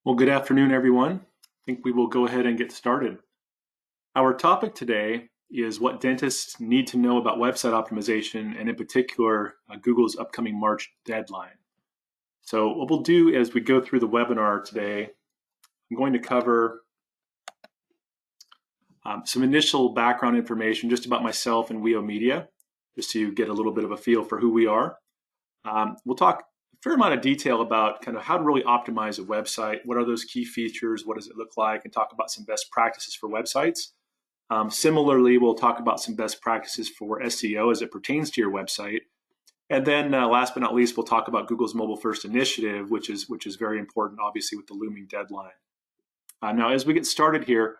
Well, good afternoon, everyone. I think we will go ahead and get started. Our topic today is what dentists need to know about website optimization, and in particular, Google's upcoming March deadline. So what we'll do as we go through the webinar today, I'm going to cover some initial background information just about myself and WEO Media, just so you get a little bit of a feel for who we are. We'll talk a fair amount of detail about kind of how to really optimize a website. What are those key features? What does it look like? And talk about some best practices for websites. Similarly, we'll talk about some best practices for SEO as it pertains to your website. And then last but not least, we'll talk about Google's mobile first initiative, which is very important, obviously, with the looming deadline. Now, as we get started here,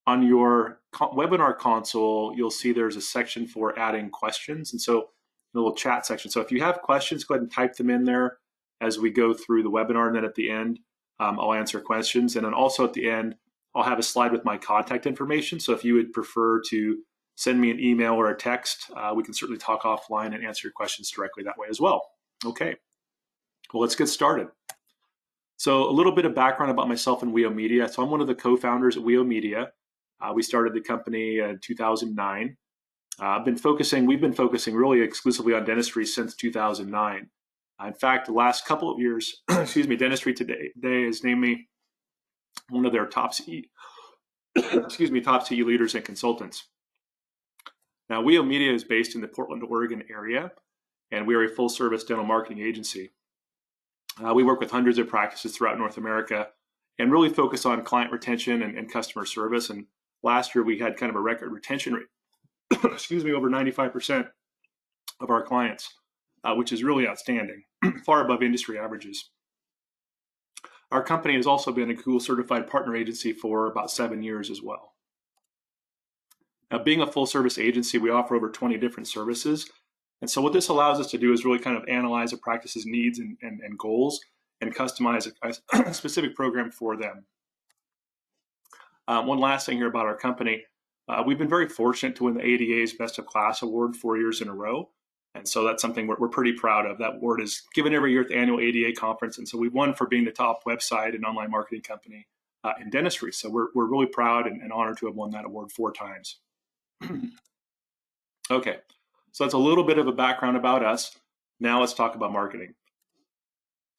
on your webinar console, you'll see there's a section for adding questions. And so a little chat section. So if you have questions, go ahead and type them in there as we go through the webinar. And then at the end, I'll answer questions. And then also at the end, I'll have a slide with my contact information. So if you would prefer to send me an email or a text, we can certainly talk offline and answer your questions directly that way as well. Okay, well, let's get started. So a little bit of background about myself and WEO Media. So I'm one of the co-founders at WEO Media. We started the company in 2009. We've been focusing really exclusively on dentistry since 2009. In fact, the last couple of years, Dentistry Today has named me one of their top CE leaders and consultants. Now, WEO Media is based in the Portland, Oregon area, and we are a full-service dental marketing agency. We work with hundreds of practices throughout North America and really focus on client retention and customer service. And last year, we had kind of a record retention rate, over 95% of our clients, which is really outstanding, far above industry averages. Our company has also been a Google certified partner agency for about 7 years as well. Now, being a full service agency, we offer over 20 different services. And so what this allows us to do is really kind of analyze a practice's needs and goals and customize a specific program for them. One last thing here about our company. We've been very fortunate to win the ADA's Best of Class Award 4 years in a row. And so that's something we're pretty proud of. That award is given every year at the annual ADA conference. And so we've won for being the top website and online marketing company in dentistry. So we're really proud and honored to have won that award 4 times. Okay, so that's a little bit of a background about us. Now let's talk about marketing.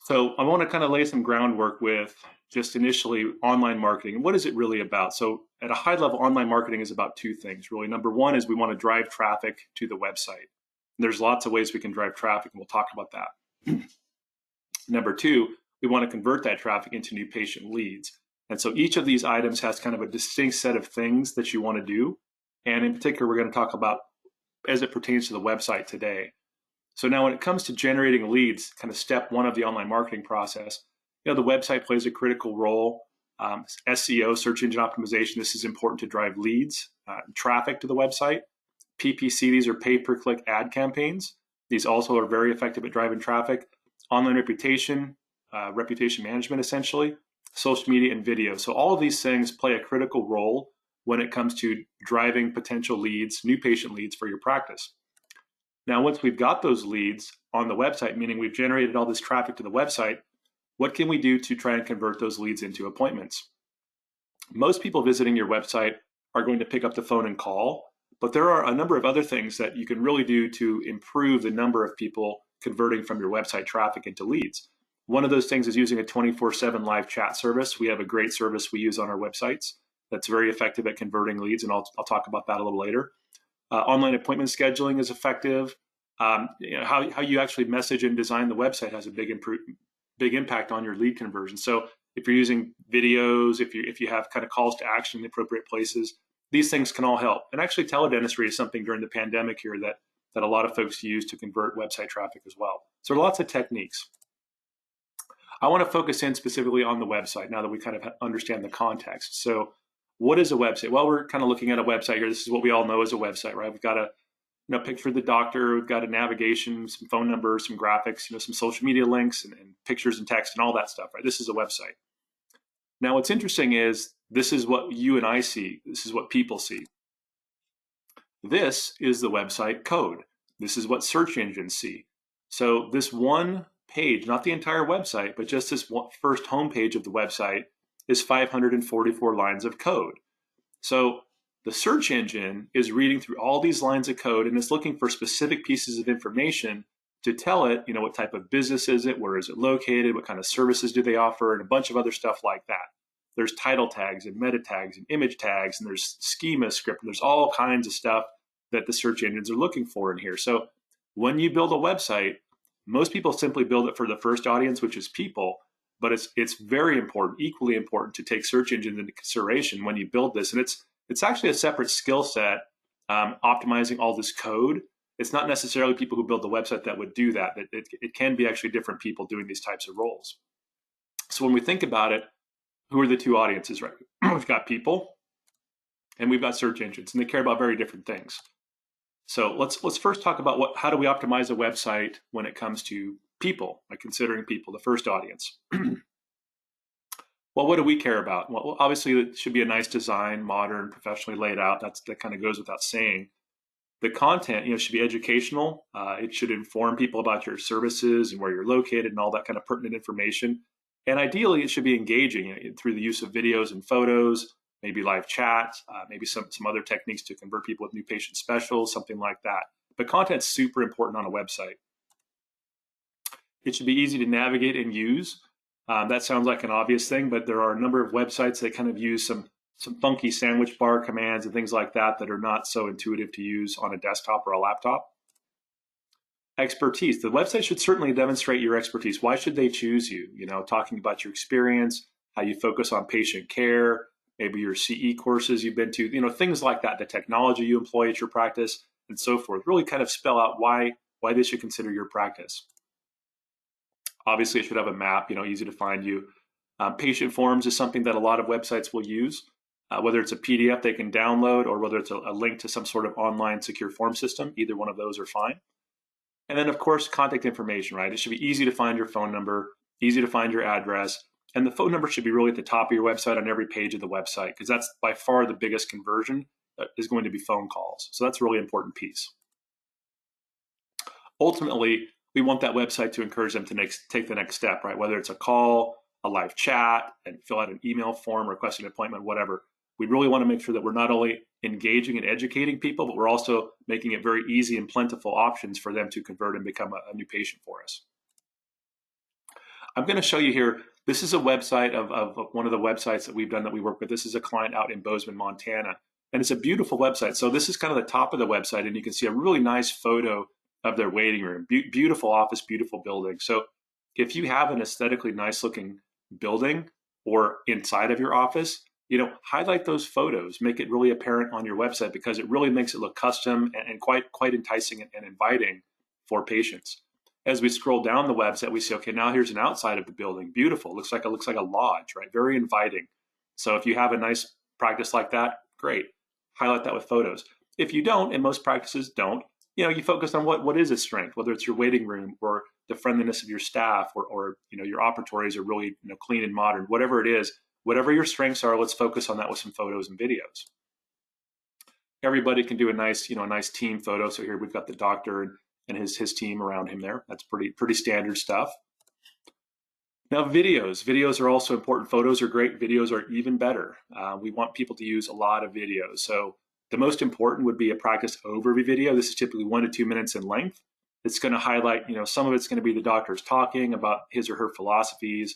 So I want to kind of lay some groundwork with just initially online marketing. And what is it really about? So at a high level, online marketing is about 2 things, really. Number one is we want to drive traffic to the website. And there's lots of ways we can drive traffic, and we'll talk about that. Number 2, we want to convert that traffic into new patient leads. And so each of these items has kind of a distinct set of things that you want to do. And in particular, we're going to talk about as it pertains to the website today. So now when it comes to generating leads, kind of step 1 of the online marketing process, the website plays a critical role. SEO, search engine optimization, this is important to drive leads, traffic to the website. PPC, these are pay-per-click ad campaigns. These also are very effective at driving traffic. Online reputation, reputation management essentially, social media and video. So all of these things play a critical role when it comes to driving potential leads, new patient leads for your practice. Now, once we've got those leads on the website, meaning we've generated all this traffic to the website, what can we do to try and convert those leads into appointments? Most people visiting your website are going to pick up the phone and call, but there are a number of other things that you can really do to improve the number of people converting from your website traffic into leads. One of those things is using a 24/7 live chat service. We have a great service we use on our websites that's very effective at converting leads, and I'll talk about that a little later. Online appointment scheduling is effective. How you actually message and design the website has a big impact on your lead conversion. So if you're using videos, if you have kind of calls to action in the appropriate places, these things can all help. And actually teledentistry is something during the pandemic here that a lot of folks use to convert website traffic as well. So there are lots of techniques. I want to focus in specifically on the website now that we kind of understand the context. So what is a website? Well, we're kind of looking at a website here. This is what we all know as a website, right? We've got a picture of the doctor, we've got a navigation, some phone numbers, some graphics, some social media links and pictures and text and all that stuff, right? This is a website. Now, what's interesting is this is what you and I see. This is what people see. This is the website code. This is what search engines see. So this one page, not the entire website, but just this first homepage of the website is 544 lines of code. So the search engine is reading through all these lines of code and is looking for specific pieces of information to tell it, what type of business is it, where is it located, what kind of services do they offer, and a bunch of other stuff like that. There's title tags and meta tags and image tags, and there's schema script, and there's all kinds of stuff that the search engines are looking for in here. So when you build a website, most people simply build it for the first audience, which is people, but it's very important, equally important, to take search engines into consideration when you build this. And it's actually a separate skill set, optimizing all this code. It's not necessarily people who build the website that would do that. It can be actually different people doing these types of roles. So when we think about it, who are the two audiences, right? We've got people and we've got search engines, and they care about very different things. So let's first talk about how do we optimize a website when it comes to people, like considering people, the first audience. Well, what do we care about? Well, obviously it should be a nice design, modern, professionally laid out. That kind of goes without saying. The content, should be educational. It should inform people about your services and where you're located and all that kind of pertinent information. And ideally, it should be engaging through the use of videos and photos, maybe live chat, maybe some other techniques to convert people with new patient specials, something like that. But content's super important on a website. It should be easy to navigate and use. That sounds like an obvious thing, but there are a number of websites that kind of use some funky sandwich bar commands and things like that are not so intuitive to use on a desktop or a laptop. Expertise. The website should certainly demonstrate your expertise. Why should they choose you? Talking about your experience, how you focus on patient care, maybe your CE courses you've been to, things like that, the technology you employ at your practice, and so forth. Really kind of spell out why they should consider your practice. Obviously, it should have a map, easy to find you. Patient forms is something that a lot of websites will use, whether it's a PDF they can download or whether it's a link to some sort of online secure form system. Either one of those are fine. And then, of course, contact information, right? It should be easy to find your phone number, easy to find your address, and the phone number should be really at the top of your website on every page of the website, because that's by far the biggest conversion is going to be phone calls. So that's a really important piece. Ultimately, we want that website to encourage them to take the next step, right? Whether it's a call, a live chat, and fill out an email form, request an appointment, whatever. We really want to make sure that we're not only engaging and educating people, but we're also making it very easy and plentiful options for them to convert and become a new patient for us. I'm going to show you here, this is a website of one of the websites that we've done that we work with. This is a client out in Bozeman, Montana, and it's a beautiful website. So this is kind of the top of the website, and you can see a really nice photo of their waiting room. Beautiful office, beautiful building. So if you have an aesthetically nice looking building or inside of your office, highlight those photos, make it really apparent on your website, because it really makes it look custom and quite enticing and inviting for patients. As we scroll down the website, we see, okay, now here's an outside of the building. Beautiful. Looks like a lodge, right? Very inviting. So if you have a nice practice like that, great. Highlight that with photos. If you don't, and most practices don't, you focus on what is a strength, whether it's your waiting room or the friendliness of your staff or your operatories are really clean and modern, whatever it is. Whatever your strengths are, let's focus on that with some photos and videos. Everybody can do a nice team photo. So here we've got the doctor and his team around him there. That's pretty standard stuff. Now videos are also important. Photos are great. Videos are even better. We want people to use a lot of videos. So the most important would be a practice overview video. This is typically 1 to 2 minutes in length. It's going to highlight, some of it's going to be the doctors talking about his or her philosophies.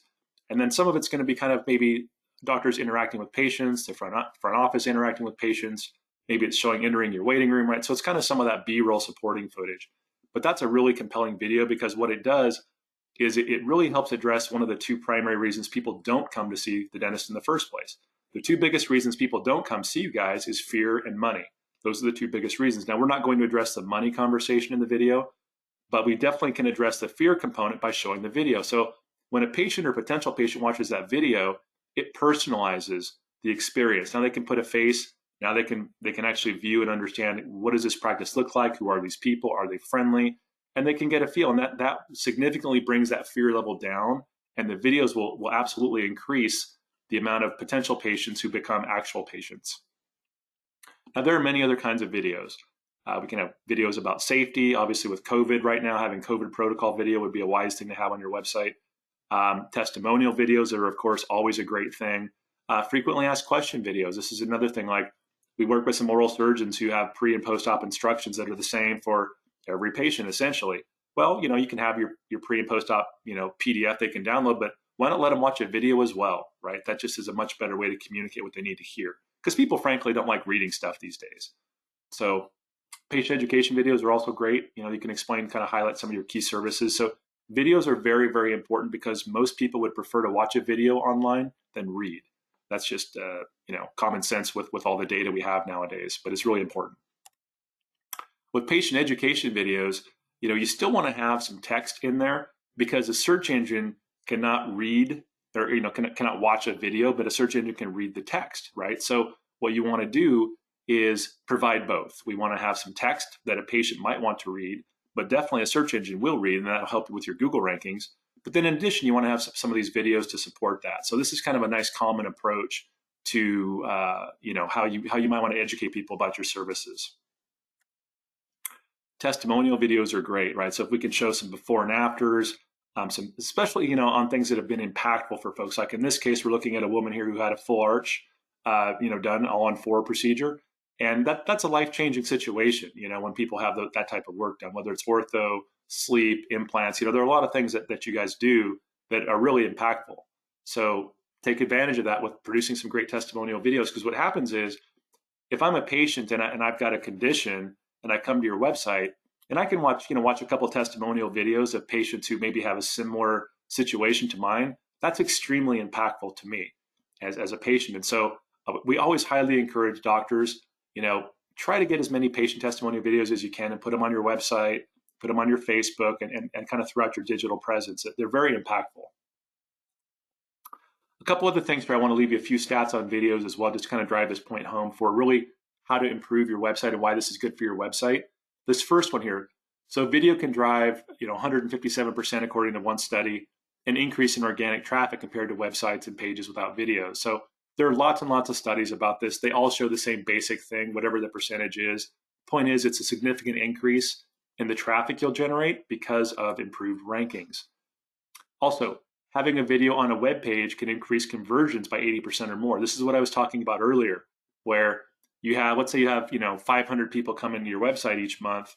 And then some of it's going to be kind of maybe doctors interacting with patients, the front office interacting with patients. Maybe it's showing entering your waiting room, right? So it's kind of some of that B-roll supporting footage. But that's a really compelling video, because what it does is it really helps address one of the two primary reasons people don't come to see the dentist in the first place. The two biggest reasons people don't come see you guys is fear and money. Those are the two biggest reasons. Now, we're not going to address the money conversation in the video, but we definitely can address the fear component by showing the video. So when a patient or potential patient watches that video, it personalizes the experience. Now they can put a face. Now they can actually view and understand, what does this practice look like? Who are these people? Are they friendly? And they can get a feel. And that significantly brings that fear level down. And the videos will absolutely increase the amount of potential patients who become actual patients. Now there are many other kinds of videos. We can have videos about safety. Obviously with COVID right now, having COVID protocol video would be a wise thing to have on your website. Testimonial videos are, of course, always a great thing. Frequently asked question videos. This is another thing. Like, we work with some oral surgeons who have pre and post op instructions that are the same for every patient, essentially. Well, you can have your pre and post op, PDF they can download, but why not let them watch a video as well, right? That just is a much better way to communicate what they need to hear, because people, frankly, don't like reading stuff these days. So patient education videos are also great. You can explain, kind of highlight some of your key services. So videos are very, very important, because most people would prefer to watch a video online than read. That's just common sense with all the data we have nowadays, but it's really important. With patient education videos, you still want to have some text in there, because a search engine cannot read, or cannot watch a video, but a search engine can read the text, right? So what you want to do is provide both. We want to have some text that a patient might want to read, but definitely a search engine will read, and that'll help you with your Google rankings. But then in addition, you want to have some of these videos to support that. So this is kind of a nice common approach to how you might want to educate people about your services. Testimonial videos are great, right? So if we can show some before and afters, some, especially on things that have been impactful for folks. Like in this case, we're looking at a woman here who had a full arch, done all on 4 procedure, and that's a life-changing situation. When people have that type of work done, whether it's ortho, sleep, implants. There are a lot of things that you guys do that are really impactful. So take advantage of that with producing some great testimonial videos, because what happens is, if I'm a patient and I've got a condition and I come to your website, and I can watch a couple of testimonial videos of patients who maybe have a similar situation to mine, that's extremely impactful to me as a patient. And so we always highly encourage doctors, try to get as many patient testimonial videos as you can and put them on your website, put them on your Facebook, and kind of throughout your digital presence. They're very impactful. A couple other things where I want to leave you a few stats on videos as well, just to kind of drive this point home for really how to improve your website and why this is good for your website. This first one here, so video can drive 157% according to one study, an increase in organic traffic compared to websites and pages without video. So there are lots and lots of studies about this. They all show the same basic thing, whatever the percentage is. Point is, it's a significant increase in the traffic you'll generate because of improved rankings. Also, having a video on a web page can increase conversions by 80% or more. This is what I was talking about earlier, where let's say you have 500 people come into your website each month,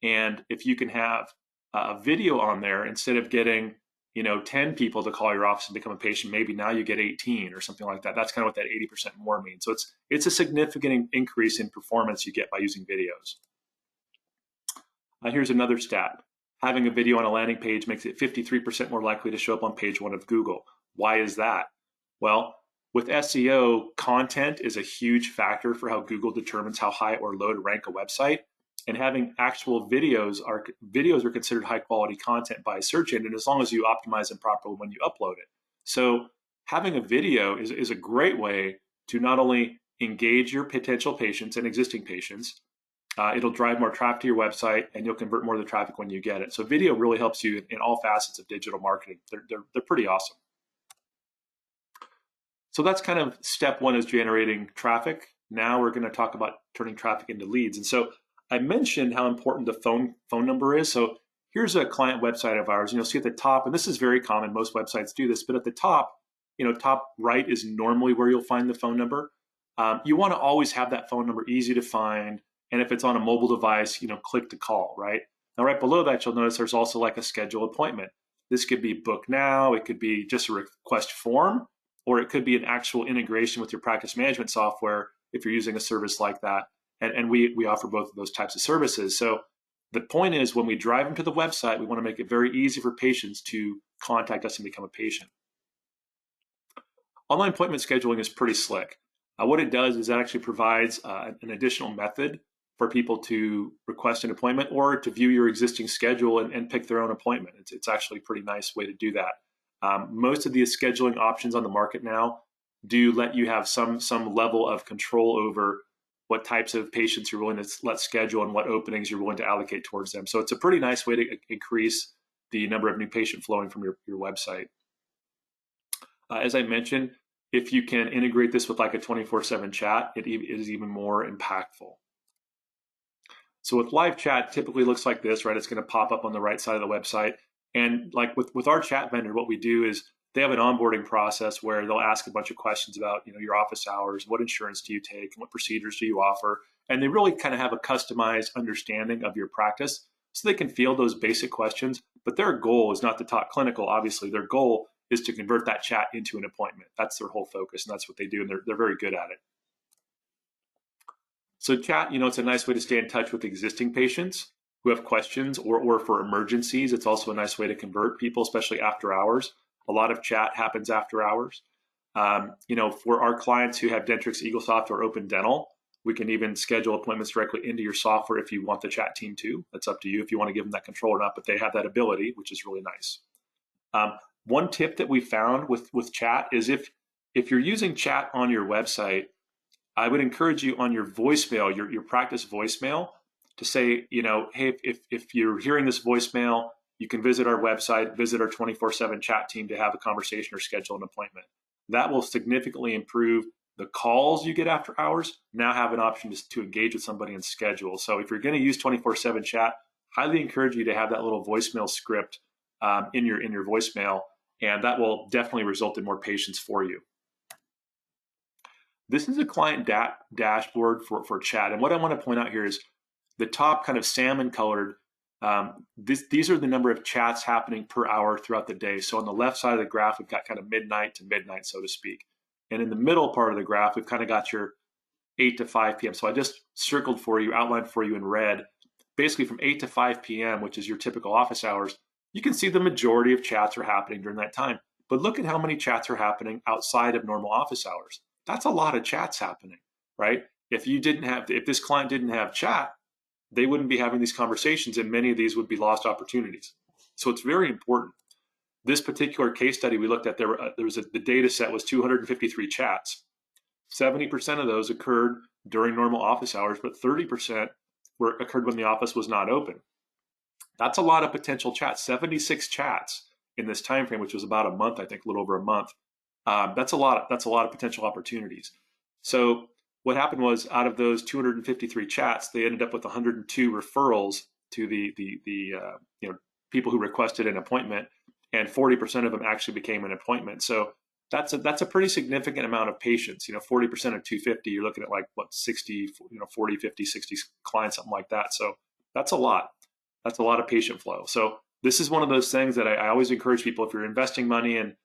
and if you can have a video on there, instead of getting 10 people to call your office and become a patient, maybe now you get 18 or something like that. That's kind of what that 80% more means. So it's a significant increase in performance you get by using videos. Here's another stat. Having a video on a landing page makes it 53% more likely to show up on page 1 of Google. Why is that? Well, with SEO, content is a huge factor for how Google determines how high or low to rank a website. And having actual videos are considered high quality content by a search engine, as long as you optimize them properly when you upload it. So having a video is a great way to not only engage your potential patients and existing patients, it'll drive more traffic to your website, and you'll convert more of the traffic when you get it. So video really helps you in all facets of digital marketing. They're pretty awesome. So that's kind of step 1, is generating traffic. Now we're going to talk about turning traffic into leads. And so I mentioned how important the phone number is. So here's a client website of ours, and you'll see at the top, and this is very common, most websites do this, but at the top, top right is normally where you'll find the phone number. You want to always have that phone number easy to find. And if it's on a mobile device, click to call, right? Now, right below that, you'll notice there's also like a schedule appointment. This could be book now, it could be just a request form, or it could be an actual integration with your practice management software if you're using a service like that. And we offer both of those types of services. So the point is, when we drive them to the website, we want to make it very easy for patients to contact us and become a patient. Online appointment scheduling is pretty slick. What it does is it actually provides an additional method for people to request an appointment or to view your existing schedule and pick their own appointment. It's actually a pretty nice way to do that. Most of the scheduling options on the market now do let you have some level of control over what types of patients you're willing to let schedule and what openings you're willing to allocate towards them. So it's a pretty nice way to increase the number of new patient flowing from your website. As I mentioned, if you can integrate this with like a 24/7 chat, it is even more impactful. So with live chat, typically looks like this, right? It's going to pop up on the right side of the website. And like with our chat vendor, what we do is they have an onboarding process where they'll ask a bunch of questions about, your office hours, what insurance do you take, and what procedures do you offer, and they really kind of have a customized understanding of your practice, so they can field those basic questions. But their goal is not to talk clinical. Obviously, their goal is to convert that chat into an appointment. That's their whole focus, and that's what they do, and they're very good at it. So chat, it's a nice way to stay in touch with existing patients who have questions, or for emergencies. It's also a nice way to convert people, especially after hours. A lot of chat happens after hours. For our clients who have Dentrix, Eaglesoft, or Open Dental, we can even schedule appointments directly into your software if you want the chat team to. That's up to you if you want to give them that control or not, but they have that ability, which is really nice. One tip that we found with chat is if you're using chat on your website, I would encourage you on your voicemail, your practice voicemail, to say, hey, if you're hearing this voicemail, you can visit our website, visit our 24/7 chat team to have a conversation or schedule an appointment. That will significantly improve the calls you get after hours. Now have an option to engage with somebody and schedule. So if you're going to use 24/7 chat, highly encourage you to have that little voicemail script in your voicemail, and that will definitely result in more patients for you. This is a client dashboard for chat. And what I want to point out here is the top kind of salmon colored, these are the number of chats happening per hour throughout the day. So on the left side of the graph, we've got kind of midnight to midnight, so to speak. And in the middle part of the graph, we've kind of got your 8 to 5 p.m. So I just circled for you, outlined for you in red, basically from 8 to 5 p.m., which is your typical office hours. You can see the majority of chats are happening during that time. But look at how many chats are happening outside of normal office hours. That's a lot of chats happening, right? If this client didn't have chat, they wouldn't be having these conversations, and many of these would be lost opportunities. So it's very important. This particular case study we looked at, the data set was 253 chats. 70% of those occurred during normal office hours, but 30% occurred when the office was not open. That's a lot of potential chats. 76 chats in this time frame, which was about a month, I think, a little over a month. That's a lot of potential opportunities. So what happened was, out of those 253 chats, they ended up with 102 referrals to the people who requested an appointment, and 40% of them actually became an appointment. So that's a pretty significant amount of patients. 40% of 250, you're looking at like 60, 40, 50, 60 clients, something like that. So that's a lot. That's a lot of patient flow. So this is one of those things that I always encourage people, if you're investing money in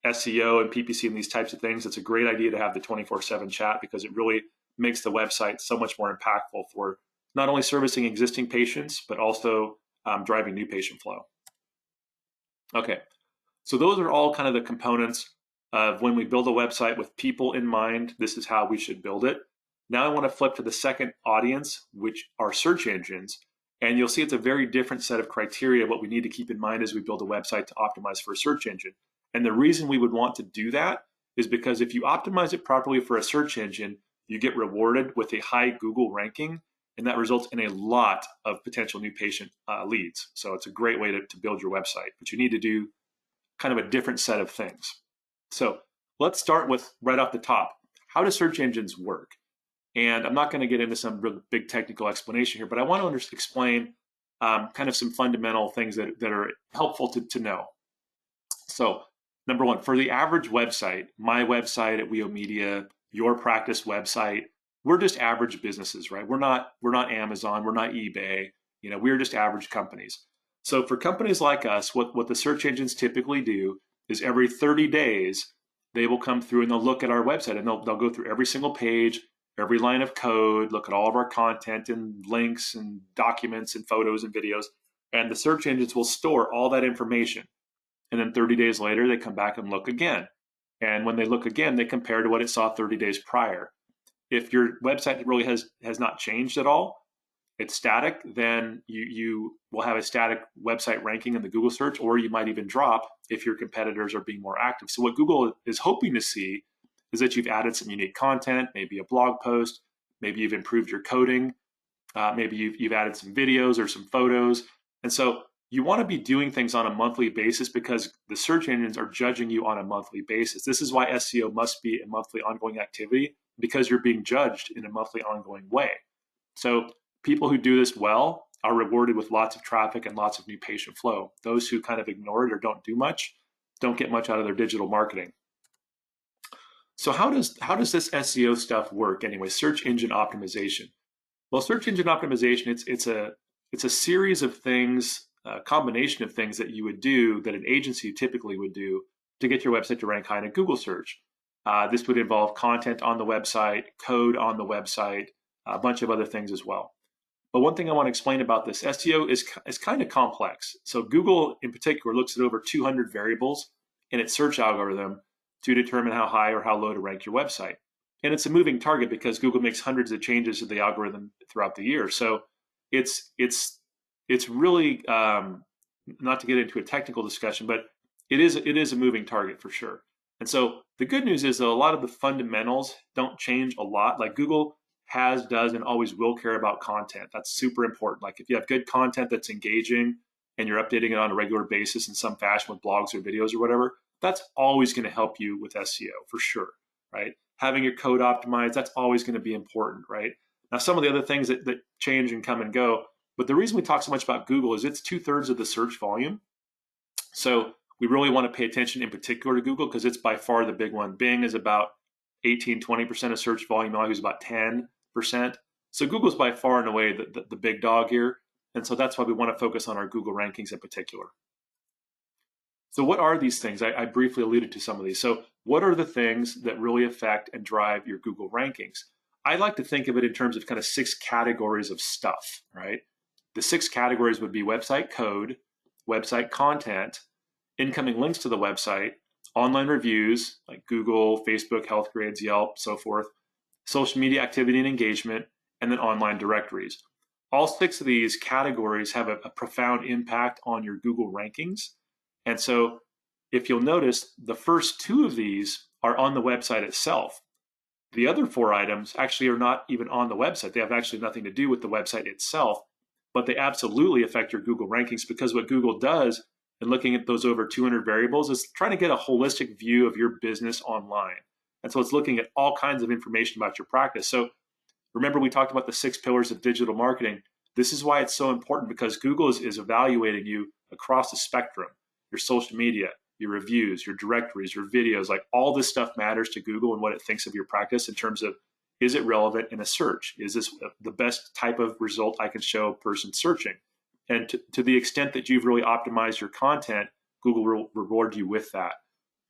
SEO and PPC and these types of things, it's a great idea to have the 24/7 chat, because it really makes the website so much more impactful for not only servicing existing patients, but also driving new patient flow. Okay, so those are all kind of the components of when we build a website with people in mind. This is how we should build it. Now I want to flip to the second audience, which are search engines. And you'll see it's a very different set of criteria, what we need to keep in mind as we build a website to optimize for a search engine. And the reason we would want to do that is because if you optimize it properly for a search engine, you get rewarded with a high Google ranking, and that results in a lot of potential new patient leads. So it's a great way to build your website, but you need to do kind of a different set of things. So let's start with right off the top. How do search engines work? And I'm not going to get into some real big technical explanation here, but I want to explain kind of some fundamental things that are helpful to know. So number one, for the average website, my website at WEO Media, your practice website, we're just average businesses, right? We're not Amazon, we're not eBay, we're just average companies. So for companies like us, what the search engines typically do is every 30 days, they will come through and they'll look at our website, and they'll go through every single page, every line of code, look at all of our content and links and documents and photos and videos, and the search engines will store all that information. And then 30 days later, they come back and look again. And when they look again, they compare to what it saw 30 days prior. If your website really has not changed at all, it's static, then you will have a static website ranking in the Google search, or you might even drop if your competitors are being more active. So what Google is hoping to see is that you've added some unique content, maybe a blog post, maybe you've improved your coding, maybe you've added some videos or some photos. And so you want to be doing things on a monthly basis, because the search engines are judging you on a monthly basis. This is why SEO must be a monthly ongoing activity, because you're being judged in a monthly ongoing way. So people who do this well are rewarded with lots of traffic and lots of new patient flow. Those who kind of ignore it or don't do much, don't get much out of their digital marketing. So how does this SEO stuff work anyway? Search engine optimization. Well, search engine optimization, it's a series of things, a combination of things that you would do that an agency typically would do to get your website to rank high in a Google search. This would involve content on the website, code on the website, a bunch of other things as well. But one thing I want to explain about this, SEO is kind of complex. So Google in particular looks at over 200 variables in its search algorithm to determine how high or how low to rank your website. And it's a moving target because Google makes hundreds of changes to the algorithm throughout the year. So it's really, not to get into a technical discussion, but it is a moving target for sure. And so the good news is that a lot of the fundamentals don't change a lot. Like Google has, does, and always will care about content. That's super important. Like if you have good content that's engaging and you're updating it on a regular basis in some fashion with blogs or videos or whatever, that's always going to help you with SEO for sure, right? Having your code optimized, that's always going to be important, right? Now, some of the other things that change and come and go, but the reason we talk so much about Google is it's 2/3 of the search volume. So we really want to pay attention in particular to Google because it's by far the big one. Bing is about 18-20% of search volume. Yahoo is about 10%. So Google's by far and away the big dog here. And so that's why we want to focus on our Google rankings in particular. So what are these things? I briefly alluded to some of these. So what are the things that really affect and drive your Google rankings? I like to think of it in terms of kind of 6 categories of stuff, right? The 6 categories would be website code, website content, incoming links to the website, online reviews like Google, Facebook, Health Grades, Yelp, so forth, social media activity and engagement, and then online directories. All 6 of these categories have a profound impact on your Google rankings. And so if you'll notice, the first 2 of these are on the website itself. The other 4 items actually are not even on the website. They have actually nothing to do with the website itself, but they absolutely affect your Google rankings because what Google does in looking at those over 200 variables is trying to get a holistic view of your business online. And so it's looking at all kinds of information about your practice. So remember, we talked about the 6 pillars of digital marketing. This is why it's so important because Google is evaluating you across the spectrum. Your social media, your reviews, your directories, your videos, like all this stuff matters to Google and what it thinks of your practice in terms of, is it relevant in a search? Is this the best type of result I can show a person searching? And to the extent that you've really optimized your content, Google will reward you with that.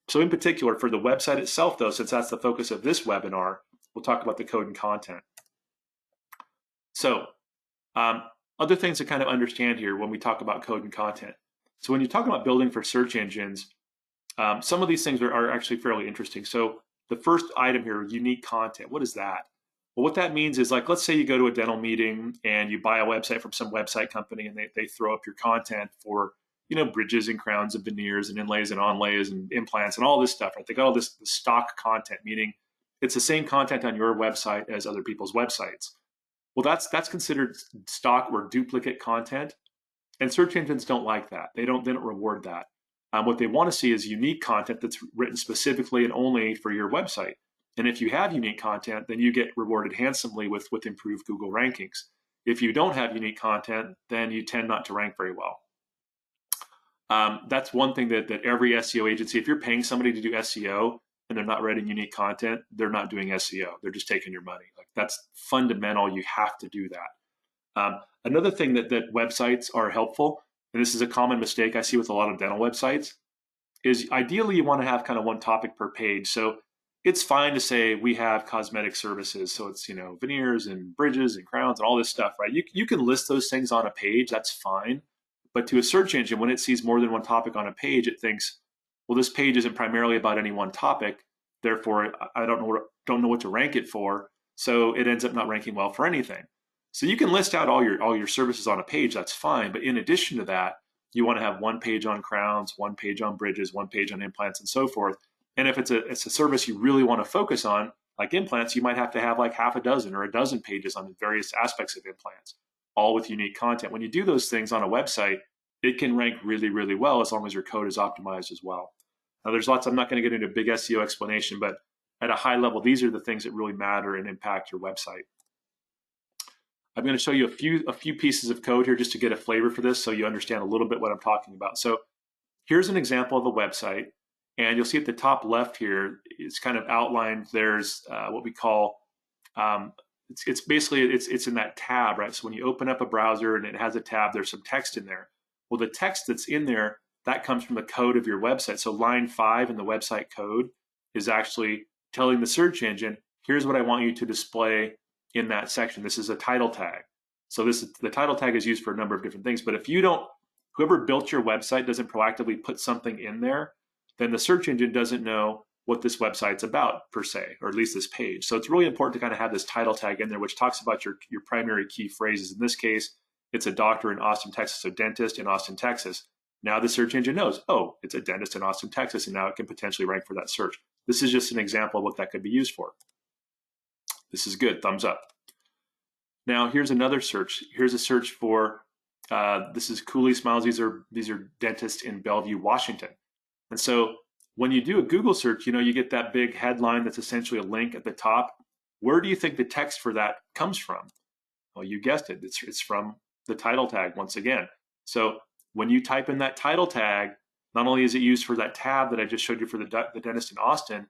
So in particular, for the website itself, though, since that's the focus of this webinar, we'll talk about the code and content. So other things to kind of understand here when we talk about code and content. So when you talk about building for search engines, some of these things are actually fairly interesting. So the first item here, unique content, what is that? Well, what that means is, like, let's say you go to a dental meeting and you buy a website from some website company and they throw up your content for, bridges and crowns and veneers and inlays and onlays and implants and all this stuff, right? They got all this stock content, meaning it's the same content on your website as other people's websites. Well, that's considered stock or duplicate content. And search engines don't like that. They don't reward that. What they want to see is unique content that's written specifically and only for your website. And if you have unique content, then you get rewarded handsomely with improved Google rankings. If you don't have unique content, then you tend not to rank very well. That's one thing that every SEO agency, if you're paying somebody to do SEO and they're not writing unique content, they're not doing SEO. They're just taking your money. Like, that's fundamental. You have to do that. Another thing that websites are helpful, and this is a common mistake I see with a lot of dental websites, is ideally you want to have kind of one topic per page. So it's fine to say we have cosmetic services. So it's, veneers and bridges and crowns and all this stuff, right? You can list those things on a page. That's fine. But to a search engine, when it sees more than one topic on a page, it thinks, well, this page isn't primarily about any one topic. Therefore, I don't know what to rank it for. So it ends up not ranking well for anything. So you can list out all your services on a page, that's fine. But in addition to that, you want to have one page on crowns, one page on bridges, one page on implants, and so forth. And if it's a service you really want to focus on, like implants, you might have to have like half a dozen or a dozen pages on various aspects of implants, all with unique content. When you do those things on a website, it can rank really, really well as long as your code is optimized as well. Now, there's lots, I'm not going to get into a big SEO explanation, but at a high level, these are the things that really matter and impact your website. I'm going to show you a few pieces of code here just to get a flavor for this so you understand a little bit what I'm talking about. So here's an example of a website, and you'll see at the top left here, it's kind of outlined. There's what we call it's basically it's in that tab, right? So when you open up a browser and it has a tab, there's some text in there. Well, the text that's in there, that comes from the code of your website. So line 5 in the website code is actually telling the search engine, here's what I want you to display in that section. This is a title tag. So the title tag is used for a number of different things. But if you don't, whoever built your website doesn't proactively put something in there, then the search engine doesn't know what this website's about per se, or at least this page. So it's really important to kind of have this title tag in there, which talks about your primary key phrases. In this case, it's a doctor in Austin, Texas, so dentist in Austin, Texas. Now the search engine knows, oh, it's a dentist in Austin, Texas, and now it can potentially rank for that search. This is just an example of what that could be used for. This is good, thumbs up. Now here's another search. Here's a search for, this is Cooley Smiles. These are dentists in Bellevue, Washington. And so when you do a Google search, you get that big headline that's essentially a link at the top. Where do you think the text for that comes from? Well, you guessed it. It's from the title tag once again. So when you type in that title tag, not only is it used for that tab that I just showed you for the dentist in Austin,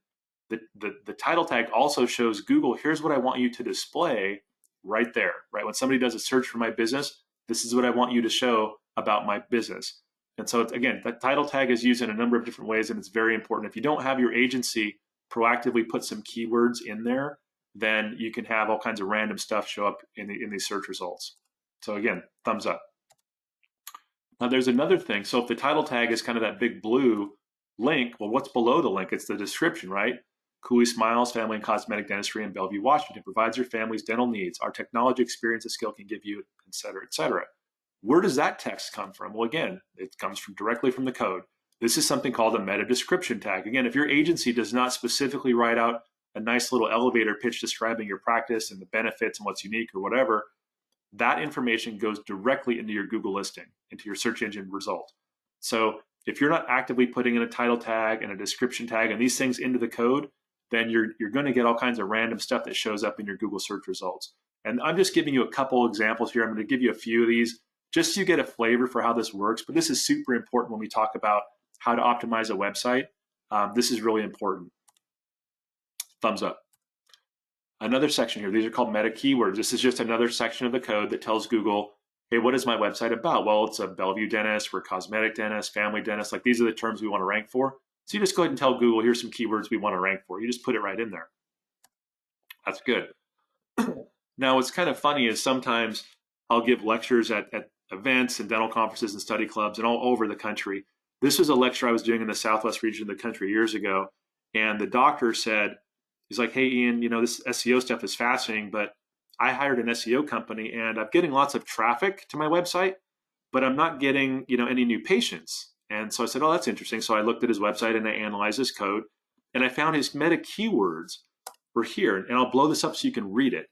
the title tag also shows Google, here's what I want you to display right there, right? When somebody does a search for my business, this is what I want you to show about my business. And so, again, that title tag is used in a number of different ways, and it's very important. If you don't have your agency proactively put some keywords in there, then you can have all kinds of random stuff show up in these search results. So again, thumbs up. Now there's another thing. So if the title tag is kind of that big blue link, well, what's below the link? It's the description, right? Cooley Smiles, Family and Cosmetic Dentistry in Bellevue, Washington, provides your family's dental needs. Our technology, experience, and skill can give you, et cetera, et cetera. Where does that text come from? Well, again, it comes directly from the code. This is something called a meta description tag. Again, if your agency does not specifically write out a nice little elevator pitch describing your practice and the benefits and what's unique or whatever, that information goes directly into your Google listing, into your search engine result. So if you're not actively putting in a title tag and a description tag and these things into the code, then you're going to get all kinds of random stuff that shows up in your Google search results. And I'm just giving you a couple examples here. I'm going to give you a few of these just so you get a flavor for how this works. But this is super important when we talk about how to optimize a website. This is really important. Thumbs up. Another section here, these are called meta keywords. This is just another section of the code that tells Google, hey, what is my website about? Well, it's a Bellevue dentist, we're a cosmetic dentist, family dentist. Like these are the terms we want to rank for. So you just go ahead and tell Google, here's some keywords we want to rank for. You just put it right in there. That's good. Now, what's kind of funny is sometimes I'll give lectures at events and dental conferences and study clubs and all over the country. This was a lecture I was doing in the Southwest region of the country years ago. And the doctor said, he's like, hey, Ian, this SEO stuff is fascinating, but I hired an SEO company and I'm getting lots of traffic to my website, but I'm not getting, any new patients. And so I said, oh, that's interesting. So I looked at his website and I analyzed his code and I found his meta keywords were here. And I'll blow this up so you can read it.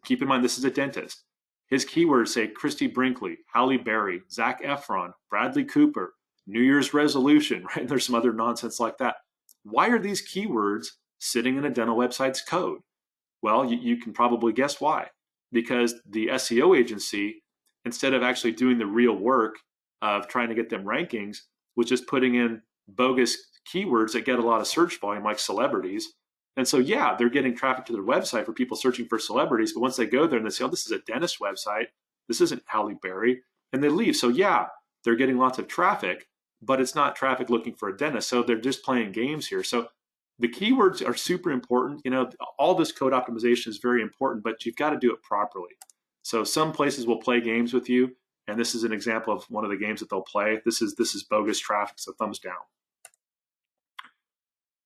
Keep in mind, this is a dentist. His keywords say Christy Brinkley, Halle Berry, Zac Efron, Bradley Cooper, New Year's resolution, right? And there's some other nonsense like that. Why are these keywords sitting in a dental website's code? Well, you can probably guess why. Because the SEO agency, instead of actually doing the real work of trying to get them rankings, was just putting in bogus keywords that get a lot of search volume, like celebrities. And so, yeah, they're getting traffic to their website for people searching for celebrities. But once they go there and they say, oh, this is a dentist website, this isn't Halle Berry, and they leave. So, yeah, they're getting lots of traffic, but it's not traffic looking for a dentist. So they're just playing games here. So the keywords are super important. All this code optimization is very important, but you've got to do it properly. So some places will play games with you, and this is an example of one of the games that they'll play. This is bogus traffic, so thumbs down.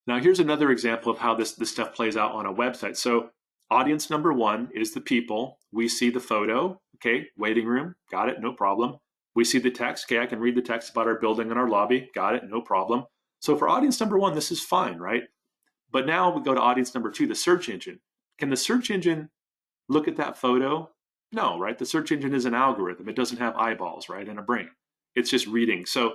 Now here's another example of how this stuff plays out on a website. So audience number 1 is the people. We see the photo, okay, waiting room, got it, no problem. We see the text, okay, I can read the text about our building and our lobby, got it, no problem. So for audience number 1, this is fine, right? But now we go to audience number 2, the search engine. Can the search engine look at that photo? No, right? The search engine is an algorithm. It doesn't have eyeballs, right, and a brain. It's just reading. So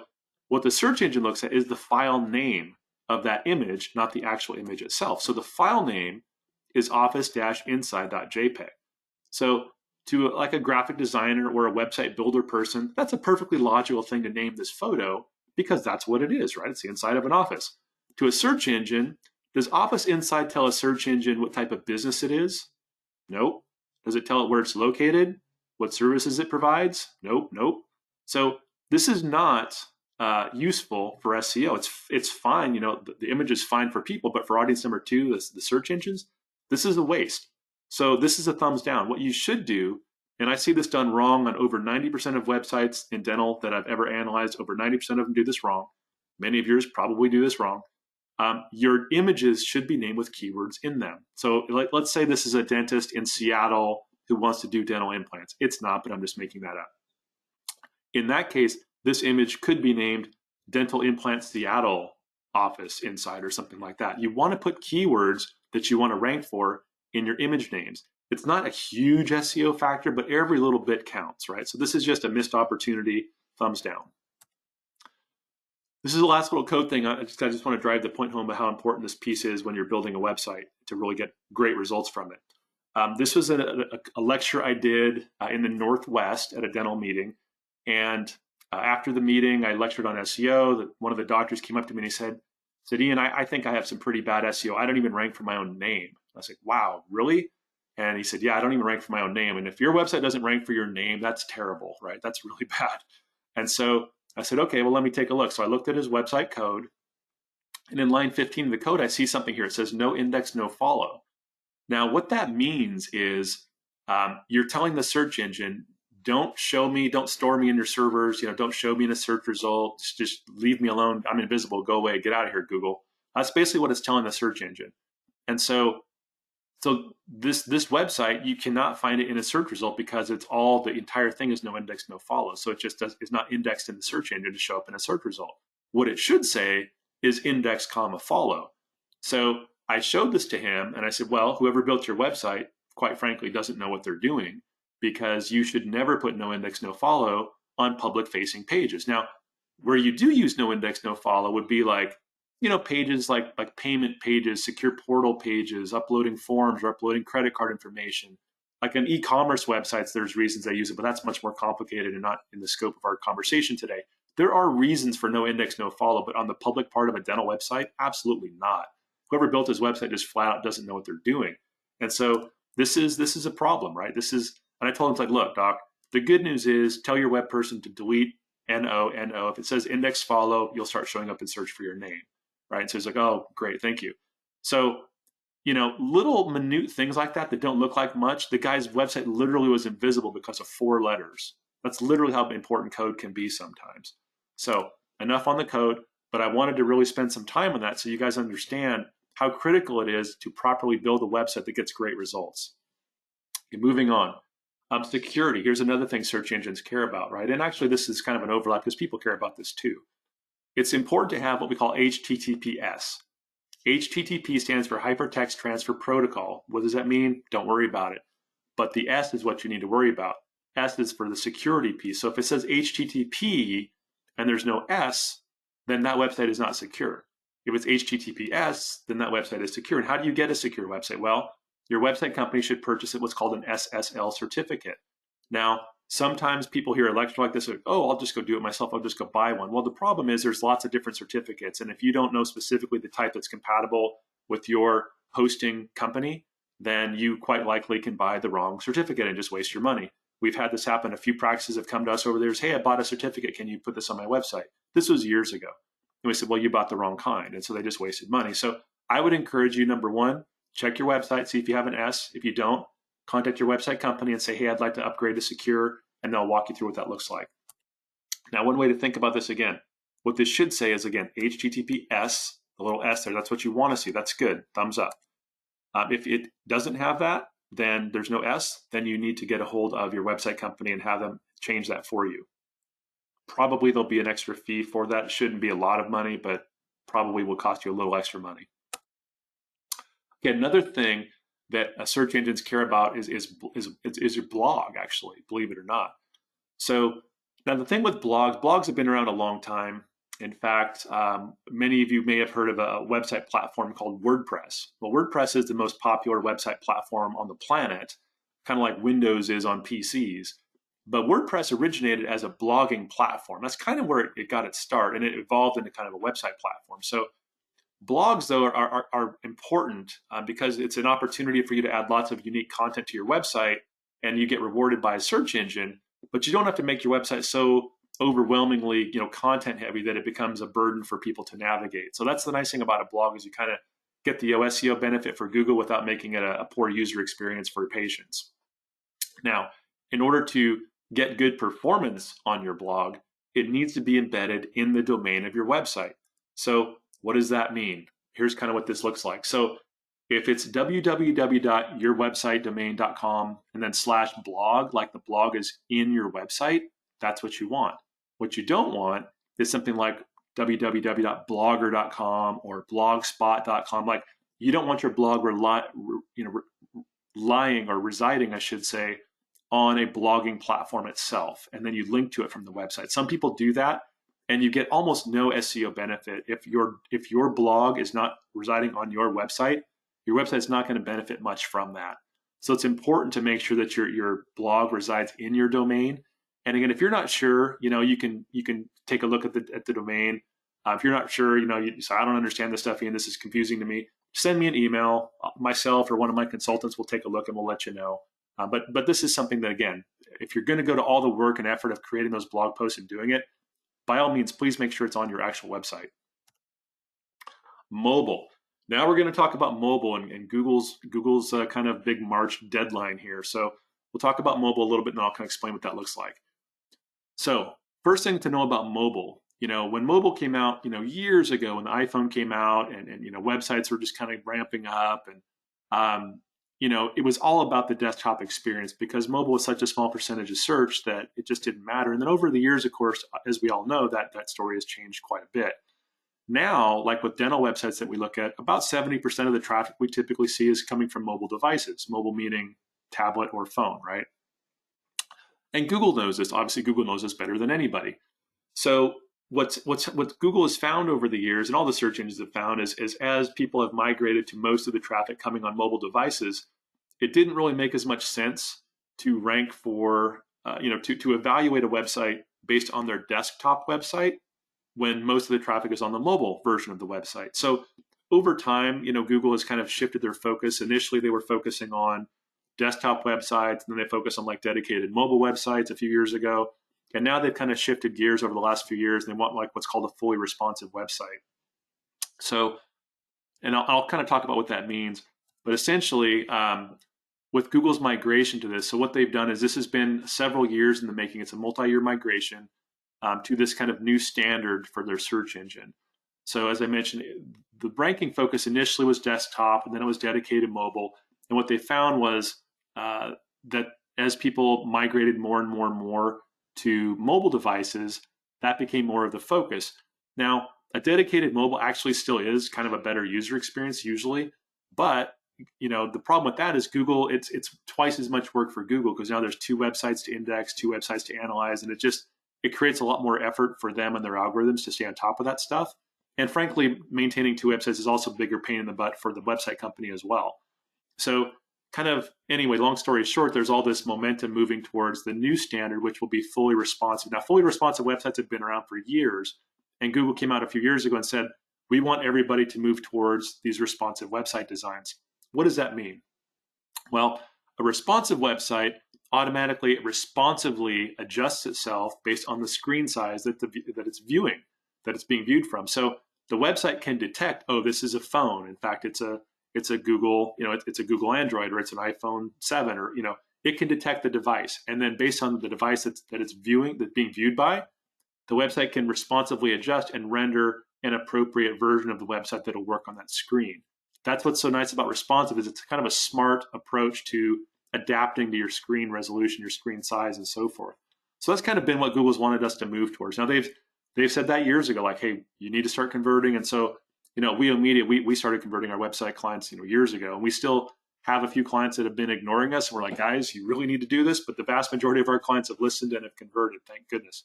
what the search engine looks at is the file name of that image, not the actual image itself. So the file name is office-inside.jpg. So to like a graphic designer or a website builder person, that's a perfectly logical thing to name this photo. because that's what it is, right? It's the inside of an office. To a search engine, does Office Inside tell a search engine what type of business it is? Nope. Does it tell it where it's located? What services it provides? Nope, nope. So this is not useful for SEO. It's fine, the image is fine for people, but for audience number two, the search engines, this is a waste. So this is a thumbs down. What you should do, and I see this done wrong on over 90% of websites in dental that I've ever analyzed, over 90% of them do this wrong. Many of yours probably do this wrong. Your images should be named with keywords in them. So let's say this is a dentist in Seattle who wants to do dental implants. It's not, but I'm just making that up. In that case, this image could be named Dental Implant Seattle Office Inside or something like that. You want to put keywords that you want to rank for in your image names. It's not a huge SEO factor, but every little bit counts, right? So this is just a missed opportunity, thumbs down. This is the last little code thing. I just want to drive the point home about how important this piece is when you're building a website to really get great results from it. This was a lecture I did in the Northwest at a dental meeting. And after the meeting, I lectured on SEO. One of the doctors came up to me and he said, Ian, I think I have some pretty bad SEO. I don't even rank for my own name. I was like, wow, really? And he said, yeah, I don't even rank for my own name. And if your website doesn't rank for your name, that's terrible, right? That's really bad. And so I said, okay, well, let me take a look. So I looked at his website code. And in line 15 of the code, I see something here. It says no index, no follow. Now, what that means is you're telling the search engine, don't show me, don't store me in your servers, don't show me in a search result, just leave me alone. I'm invisible, go away, get out of here, Google. That's basically what it's telling the search engine. And so this website, you cannot find it in a search result because the entire thing is no index, no follow. So it just is not indexed in the search engine to show up in a search result. What it should say is index, comma, follow. So I showed this to him and I said, well, whoever built your website, quite frankly, doesn't know what they're doing, because you should never put no index, no follow on public facing pages. Now, where you do use no index, no follow would be like, pages like payment pages, secure portal pages, uploading forms or uploading credit card information. Like on e-commerce websites, there's reasons they use it, but that's much more complicated and not in the scope of our conversation today. There are reasons for no index, no follow, but on the public part of a dental website, absolutely not. Whoever built his website just flat out doesn't know what they're doing. And so this is a problem, right? And I told him, it's like, look, doc, the good news is tell your web person to delete NO. If it says index follow, you'll start showing up in search for your name, right? So he's like, oh, great, thank you. So, little minute things like that don't look like much. The guy's website literally was invisible because of 4 letters. That's literally how important code can be sometimes. So enough on the code, but I wanted to really spend some time on that so you guys understand how critical it is to properly build a website that gets great results. Okay, moving on. Security. Here's another thing search engines care about, right? And actually, this is kind of an overlap because people care about this too. It's important to have what we call HTTPS. HTTP stands for Hypertext Transfer Protocol. What does that mean? Don't worry about it. But the S is what you need to worry about. S is for the security piece. So if it says HTTP and there's no S, then that website is not secure. If it's HTTPS, then that website is secure. And how do you get a secure website? Well, your website company should purchase what's called an SSL certificate. Now, sometimes people hear a lecture like this, like, oh, I'll just go do it myself. I'll just go buy one. Well, the problem is there's lots of different certificates. And if you don't know specifically the type that's compatible with your hosting company, then you quite likely can buy the wrong certificate and just waste your money. We've had this happen. A few practices have come to us over there. Hey, I bought a certificate. Can you put this on my website? This was years ago. And we said, well, you bought the wrong kind. And so they just wasted money. So I would encourage you, number one, check your website, see if you have an S. If you don't, contact your website company and say, hey, I'd like to upgrade to secure, and they'll walk you through what that looks like. Now, one way to think about this again, what this should say is, again, HTTPS, the little S there, that's what you want to see. That's good, thumbs up. If it doesn't have that, then there's no S, then you need to get a hold of your website company and have them change that for you. Probably there'll be an extra fee for that. It shouldn't be a lot of money, but probably will cost you a little extra money. Okay, another thing that search engines care about is your blog, actually, believe it or not. So now the thing with blogs have been around a long time. In fact, many of you may have heard of a website platform called WordPress. Well, WordPress is the most popular website platform on the planet, kind of like Windows is on PCs. But WordPress originated as a blogging platform. That's kind of where it got its start, and it evolved into kind of a website platform. So blogs, though, are important because it's an opportunity for you to add lots of unique content to your website, and you get rewarded by a search engine. But you don't have to make your website so overwhelmingly, content heavy that it becomes a burden for people to navigate. So that's the nice thing about a blog, is you kind of get the SEO benefit for Google without making it a poor user experience for patients. Now, in order to get good performance on your blog, it needs to be embedded in the domain of your website. So what does that mean? Here's kind of what this looks like. So if it's www.yourwebsitedomain.com and then /blog, like the blog is in your website, that's what you want. What you don't want is something like www.blogger.com or blogspot.com. Like, you don't want your blog lying or residing, I should say, on a blogging platform itself, and then you link to it from the website. Some people do that, and you get almost no SEO benefit. If your blog is not residing on your website is not going to benefit much from that. So it's important to make sure that your blog resides in your domain. And again, if you're not sure, you can take a look at the domain. If you're not sure, you say, I don't understand this stuff, Ian, this is confusing to me. Send me an email. Myself or one of my consultants will take a look and we'll let you know. But this is something that, again, if you're going to go to all the work and effort of creating those blog posts and doing it, by all means, please make sure it's on your actual website. Mobile. Now we're going to talk about mobile and Google's kind of big March deadline here. So we'll talk about mobile a little bit, and I'll kind of explain what that looks like. So first thing to know about mobile, when mobile came out, years ago, when the iPhone came out, and websites were just kind of ramping up, and it was all about the desktop experience, because mobile was such a small percentage of search that it just didn't matter. And then over the years, of course, as we all know, that story has changed quite a bit. Now, like with dental websites that we look at, about 70% of the traffic we typically see is coming from mobile devices, mobile meaning tablet or phone, right? And Google knows this. Obviously, Google knows this better than anybody. So what Google has found over the years, and all the search engines have found, is as people have migrated to most of the traffic coming on mobile devices, it didn't really make as much sense to rank for, to evaluate a website based on their desktop website when most of the traffic is on the mobile version of the website. So over time, Google has kind of shifted their focus. Initially, they were focusing on desktop websites, and then they focused on like dedicated mobile websites a few years ago. And now they've kind of shifted gears over the last few years, and they want like what's called a fully responsive website. So, and I'll kind of talk about what that means. But essentially, with Google's migration to this, so what they've done is, this has been several years in the making. It's a multi-year migration to this kind of new standard for their search engine. So as I mentioned, the ranking focus initially was desktop, and then it was dedicated mobile. And what they found was that as people migrated more and more and more to mobile devices, that became more of the focus. Now, a dedicated mobile actually still is kind of a better user experience usually, but the problem with that is Google, it's twice as much work for Google, because now there's 2 websites to index, 2 websites to analyze, and it creates a lot more effort for them and their algorithms to stay on top of that stuff. And frankly, maintaining 2 websites is also a bigger pain in the butt for the website company as well. So anyway, long story short, there's all this momentum moving towards the new standard, which will be fully responsive. Now, fully responsive websites have been around for years, and Google came out a few years ago and said, we want everybody to move towards these responsive website designs. What does that mean? Well, a responsive website automatically, responsively adjusts itself based on the screen size that it's viewing, that it's being viewed from. So the website can detect, oh, this is a phone. In fact, it's a Google, it's a Google Android, or it's an iPhone 7, or it can detect the device, and then based on the device that's being viewed by, the website can responsively adjust and render an appropriate version of the website that'll work on that screen. That's what's so nice about responsive, is it's kind of a smart approach to adapting to your screen resolution, your screen size, and so forth. So that's kind of been what Google's wanted us to move towards. Now they've said that years ago, like, hey, you need to start converting. And so, WEO Media, we started converting our website clients, years ago, and we still have a few clients that have been ignoring us. And we're like, guys, you really need to do this. But the vast majority of our clients have listened and have converted. Thank goodness.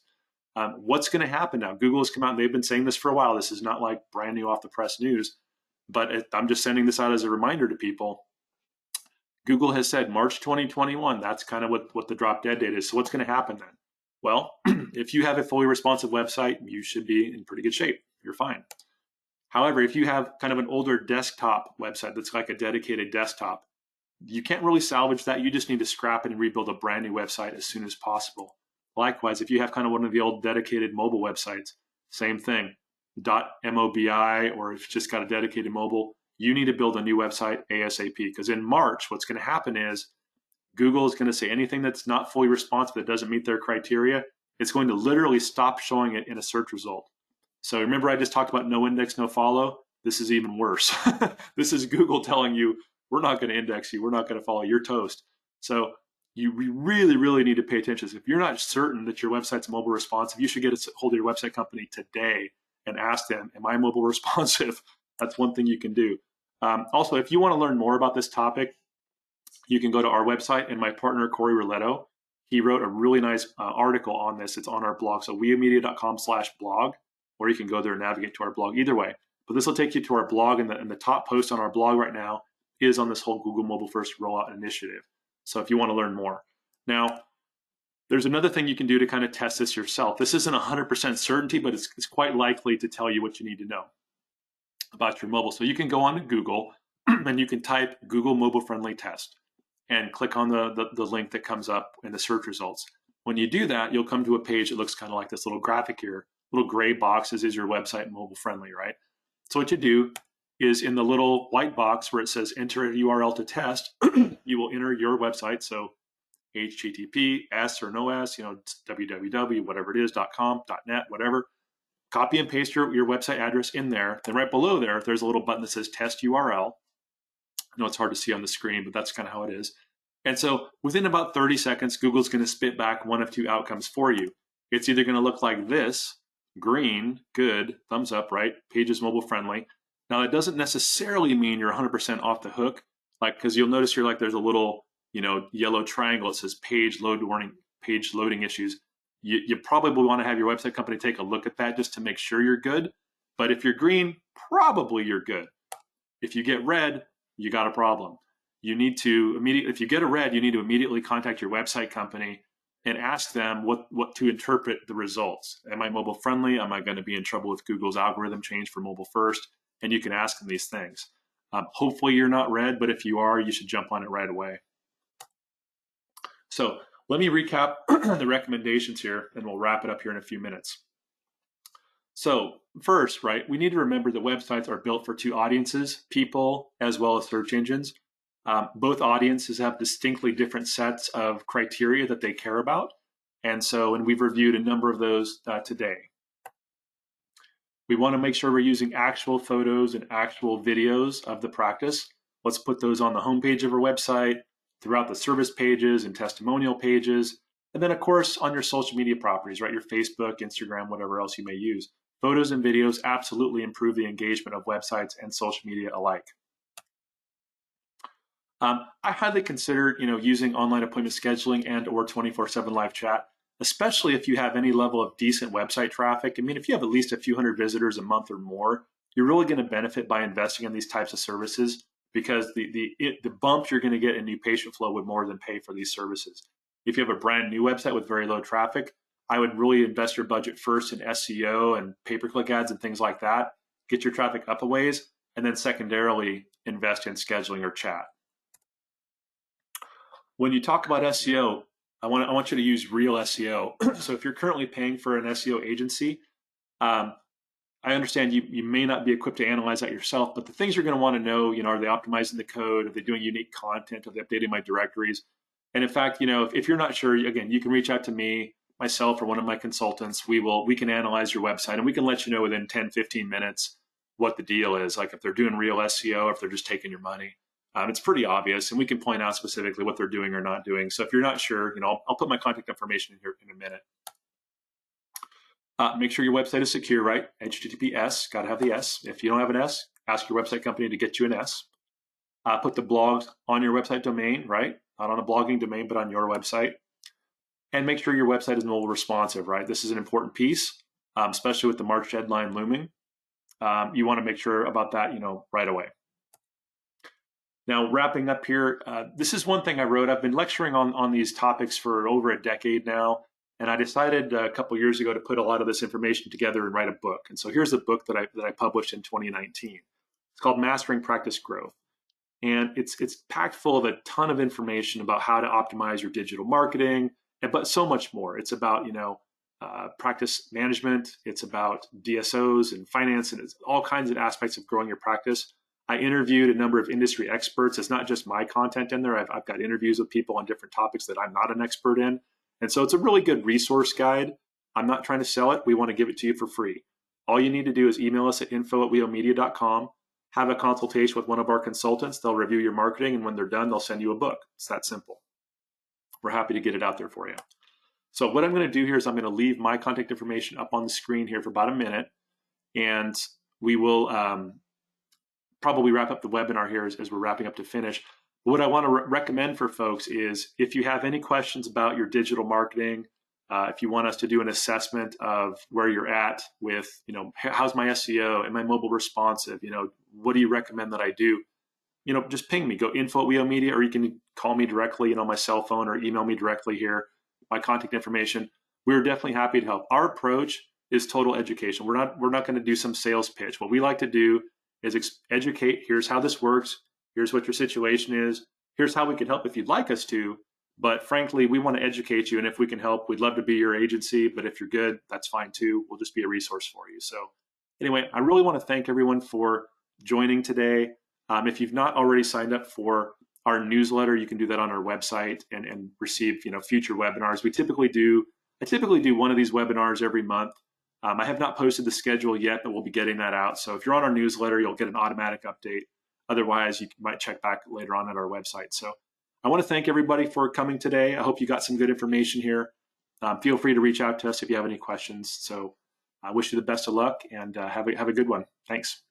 What's going to happen now? Google has come out, and they've been saying this for a while. This is not like brand new off the press news, but I'm just sending this out as a reminder to people. Google has said March 2021. That's kind of what the drop dead date is. So what's going to happen then? Well, if you have a fully responsive website, you should be in pretty good shape. You're fine. However, if you have kind of an older desktop website that's like a dedicated desktop, you can't really salvage that. You just need to scrap it and rebuild a brand new website as soon as possible. Likewise, if you have kind of one of the old dedicated mobile websites, same thing, .mobi, or if it's just got a dedicated mobile, you need to build a new website ASAP. Because in March, what's going to happen is Google is going to say anything that's not fully responsive, that doesn't meet their criteria, it's going to literally stop showing it in a search result. So remember I just talked about no index, no follow? This is even worse. This is Google telling you, we're not going to index you. We're not going to follow. You're toast. So we really, really need to pay attention. If you're not certain that your website's mobile responsive, you should get a hold of your website company today and ask them, am I mobile responsive? That's one thing you can do. Also, if you want to learn more about this topic, you can go to our website, and my partner, Corey Roletto, he wrote a really nice article on this. It's on our blog. So weomedia.com/blog, or you can go there and navigate to our blog either way. But this will take you to our blog, and the top post on our blog right now is on this whole Google Mobile First Rollout initiative. So if you want to learn more. Now, there's another thing you can do to kind of test this yourself. This isn't 100% certainty, but it's quite likely to tell you what you need to know about your mobile. So you can go on to Google and you can type Google Mobile Friendly Test and click on the link that comes up in the search results. When you do that, you'll come to a page that looks kind of like this little graphic here. Little gray boxes, is your website mobile friendly, right? So what you do is in the little white box where it says enter a URL to test, you will enter your website. So HTTP, S or no S, www, whatever it is, .com, .net, whatever. Copy and paste your website address in there. Then right below there, there's a little button that says test URL. I know it's hard to see on the screen, but that's kind of how it is. And so within about 30 seconds, Google's going to spit back one of two outcomes for you. It's either going to look like this, green, good, thumbs up, right? Page is mobile friendly. Now that doesn't necessarily mean you're 100% off the hook, like, because you'll notice here, like there's a little, yellow triangle. It says page load warning, page loading issues. You probably want to have your website company take a look at that just to make sure you're good. But if you're green, probably you're good. If you get red, you got a problem. You need to if you get a red, you need to immediately contact your website company and ask them what to interpret the results. Am I mobile friendly? Am I going to be in trouble with Google's algorithm change for mobile first? And you can ask them these things. Hopefully you're not red, but if you are, you should jump on it right away. So let me recap the recommendations here, and we'll wrap it up here in a few minutes. So first, right, we need to remember that websites are built for two audiences, people as well as search engines. Both audiences have distinctly different sets of criteria that they care about. And we've reviewed a number of those today. We want to make sure we're using actual photos and actual videos of the practice. Let's put those on the homepage of our website, throughout the service pages and testimonial pages, and then of course on your social media properties, right? Your Facebook, Instagram, whatever else you may use. Photos and videos absolutely improve the engagement of websites and social media alike. I highly consider, using online appointment scheduling and or 24/7 live chat, especially if you have any level of decent website traffic. I mean, if you have at least a few hundred visitors a month or more, you're really going to benefit by investing in these types of services, because the bump you're going to get in new patient flow would more than pay for these services. If you have a brand new website with very low traffic, I would really invest your budget first in SEO and pay-per-click ads and things like that. Get your traffic up a ways, and then secondarily invest in scheduling or chat. When you talk about SEO, I want you to use real SEO. So if you're currently paying for an SEO agency, I understand you may not be equipped to analyze that yourself, but the things you're going to want to know, are they optimizing the code? Are they doing unique content? Are they updating my directories? And in fact, if you're not sure, again, you can reach out to me, myself, or one of my consultants. We can analyze your website, and we can let you know within 10, 15 minutes what the deal is. Like if they're doing real SEO, or if they're just taking your money. It's pretty obvious, and we can point out specifically what they're doing or not doing. So if you're not sure, I'll put my contact information in here in a minute. Make sure your website is secure, right? HTTPS, got to have the S. If you don't have an S, ask your website company to get you an S. Put the blogs on your website domain, right? Not on a blogging domain, but on your website. And make sure your website is mobile responsive, right? This is an important piece, especially with the March deadline looming. You want to make sure about that, right away. Now, wrapping up here, this is one thing I wrote. I've been lecturing on these topics for over a decade now, and I decided a couple years ago to put a lot of this information together and write a book. And so here's a book that I published in 2019. It's called Mastering Practice Growth, and it's packed full of a ton of information about how to optimize your digital marketing, but so much more. It's about practice management. It's about DSOs and finance, and it's all kinds of aspects of growing your practice. I interviewed a number of industry experts. It's not just my content in there. I've got interviews with people on different topics that I'm not an expert in. And so it's a really good resource guide. I'm not trying to sell it. We want to give it to you for free. All you need to do is email us at info@weomedia.com, have a consultation with one of our consultants. They'll review your marketing, and when they're done, they'll send you a book. It's that simple. We're happy to get it out there for you. So what I'm going to do here is I'm going to leave my contact information up on the screen here for about a minute, and we will probably wrap up the webinar here as we're wrapping up to finish. What I want to recommend for folks is if you have any questions about your digital marketing, if you want us to do an assessment of where you're at with, how's my SEO, am I mobile responsive, what do you recommend that I do? Just ping me, go info@WEO Media, or you can call me directly, on my cell phone, or email me directly here, my contact information. We're definitely happy to help. Our approach is total education. We're not going to do some sales pitch. What we like to do is educate. Here's how this works. Here's what your situation is. Here's how we can help if you'd like us to. But frankly, we want to educate you. And if we can help, we'd love to be your agency. But if you're good, that's fine too. We'll just be a resource for you. So anyway, I really want to thank everyone for joining today. If you've not already signed up for our newsletter, you can do that on our website and receive future webinars. I typically do one of these webinars every month. I have not posted the schedule yet, but we'll be getting that out. So if you're on our newsletter, you'll get an automatic update. Otherwise, you might check back later on at our website. So I want to thank everybody for coming today. I hope you got some good information here. Feel free to reach out to us if you have any questions. So I wish you the best of luck, and have a good one. Thanks.